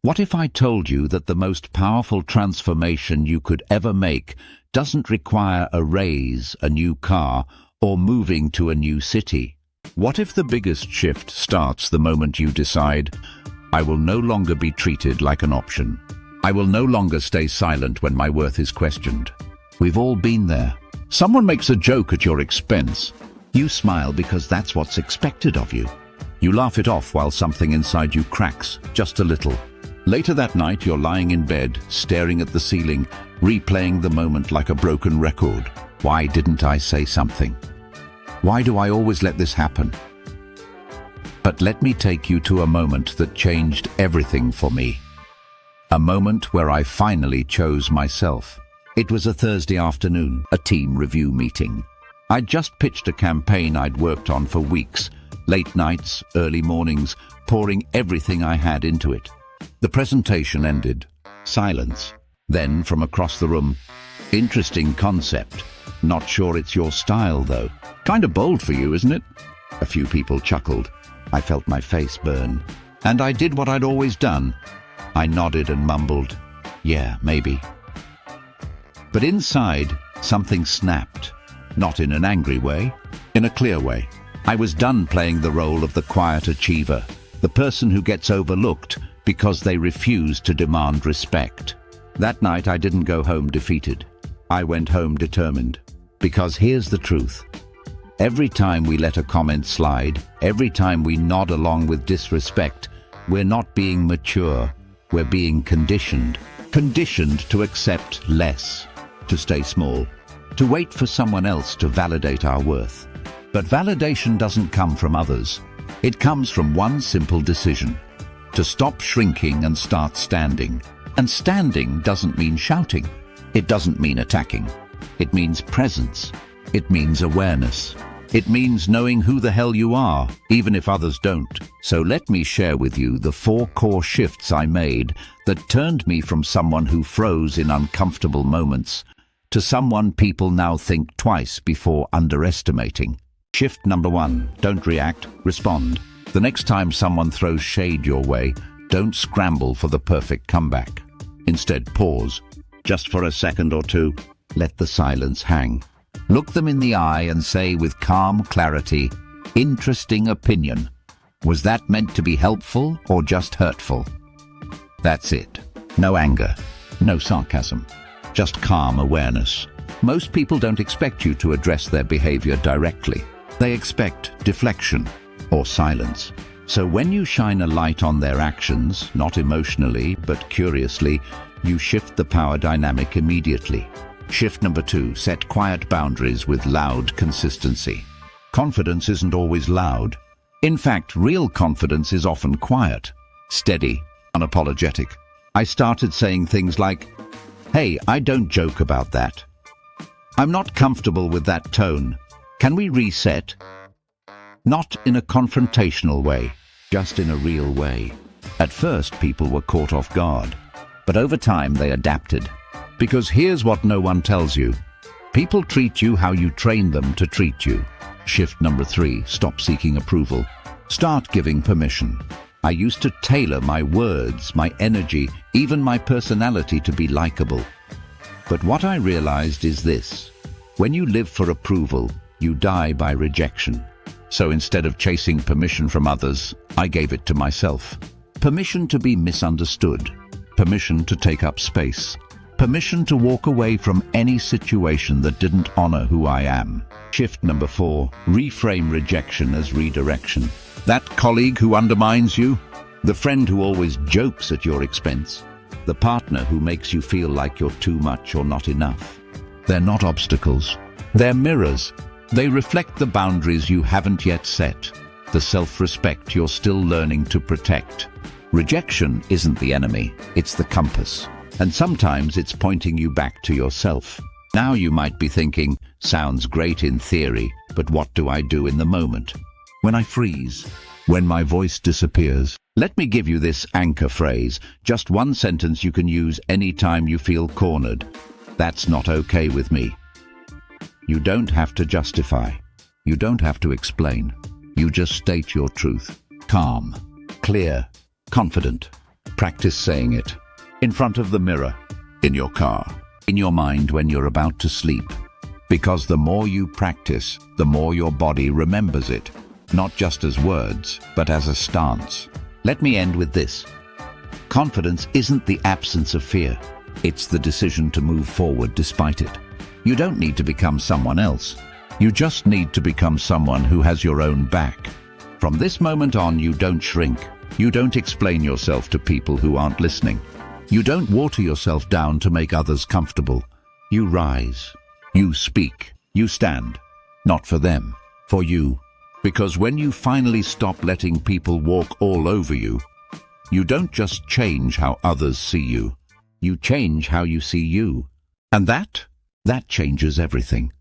What if I told you that the most powerful transformation you could ever make doesn't require a raise, a new car, or moving to a new city? What if the biggest shift starts the moment you decide, I will no longer be treated like an option. I will no longer stay silent when my worth is questioned. We've all been there. Someone makes a joke at your expense. You smile because that's what's expected of you. You laugh it off while something inside you cracks, just a little. Later that night, you're lying in bed, staring at the ceiling, replaying the moment like a broken record. Why didn't I say something? Why do I always let this happen? But let me take you to a moment that changed everything for me. A moment where I finally chose myself. It was a Thursday afternoon, a team review meeting. I'd just pitched a campaign I'd worked on for weeks, late nights, early mornings, pouring everything I had into it. The presentation ended. Silence. Then, from across the room, interesting concept. Not sure it's your style, though. Kind of bold for you, isn't it? A few people chuckled. I felt my face burn. And I did what I'd always done. I nodded and mumbled, yeah, maybe. But inside, something snapped. Not in an angry way, in a clear way. I was done playing the role of the quiet achiever, the person who gets overlooked because they refuse to demand respect. That night I didn't go home defeated. I went home determined. Because here's the truth. Every time we let a comment slide, every time we nod along with disrespect, we're not being mature, we're being conditioned. Conditioned to accept less, to stay small, to wait for someone else to validate our worth. But validation doesn't come from others. It comes from one simple decision: to stop shrinking and start standing. And standing doesn't mean shouting. It doesn't mean attacking. It means presence. It means awareness. It means knowing who the hell you are, even if others don't. So let me share with you the 4 core shifts I made that turned me from someone who froze in uncomfortable moments to someone people now think twice before underestimating. Shift number 1, don't react, respond. The next time someone throws shade your way, don't scramble for the perfect comeback. Instead, pause. Just for a second or two, let the silence hang. Look them in the eye and say with calm clarity, interesting opinion. Was that meant to be helpful or just hurtful? That's it. No anger, no sarcasm, just calm awareness. Most people don't expect you to address their behavior directly. They expect deflection or silence. So when you shine a light on their actions, not emotionally, but curiously, you shift the power dynamic immediately. Shift number 2, set quiet boundaries with loud consistency. Confidence isn't always loud. In fact, real confidence is often quiet, steady, unapologetic. I started saying things like, hey, I don't joke about that. I'm not comfortable with that tone. Can we reset? Not in a confrontational way, just in a real way. At first, people were caught off guard, but over time they adapted. Because here's what no one tells you. People treat you how you train them to treat you. Shift number 3, stop seeking approval. Start giving permission. I used to tailor my words, my energy, even my personality to be likable. But what I realized is this: when you live for approval, you die by rejection. So instead of chasing permission from others, I gave it to myself. Permission to be misunderstood. Permission to take up space. Permission to walk away from any situation that didn't honor who I am. Shift number 4, reframe rejection as redirection. That colleague who undermines you, the friend who always jokes at your expense, the partner who makes you feel like you're too much or not enough. They're not obstacles. They're mirrors. They reflect the boundaries you haven't yet set, the self-respect you're still learning to protect. Rejection isn't the enemy, it's the compass. And sometimes it's pointing you back to yourself. Now you might be thinking, sounds great in theory, but what do I do in the moment? When I freeze, when my voice disappears. Let me give you this anchor phrase, just one sentence you can use anytime you feel cornered. That's not okay with me. You don't have to justify. You don't have to explain. You just state your truth. Calm, clear, confident, Practice saying it. In front of the mirror, in your car, in your mind when you're about to sleep. Because the more you practice, the more your body remembers it. Not just as words, but as a stance. Let me end with this. Confidence isn't the absence of fear. It's the decision to move forward despite it. You don't need to become someone else. You just need to become someone who has your own back. From this moment on, you don't shrink. You don't explain yourself to people who aren't listening. You don't water yourself down to make others comfortable. You rise. You speak. You stand. Not for them, for you. Because when you finally stop letting people walk all over you, you don't just change how others see you. You change how you see you. And that changes everything.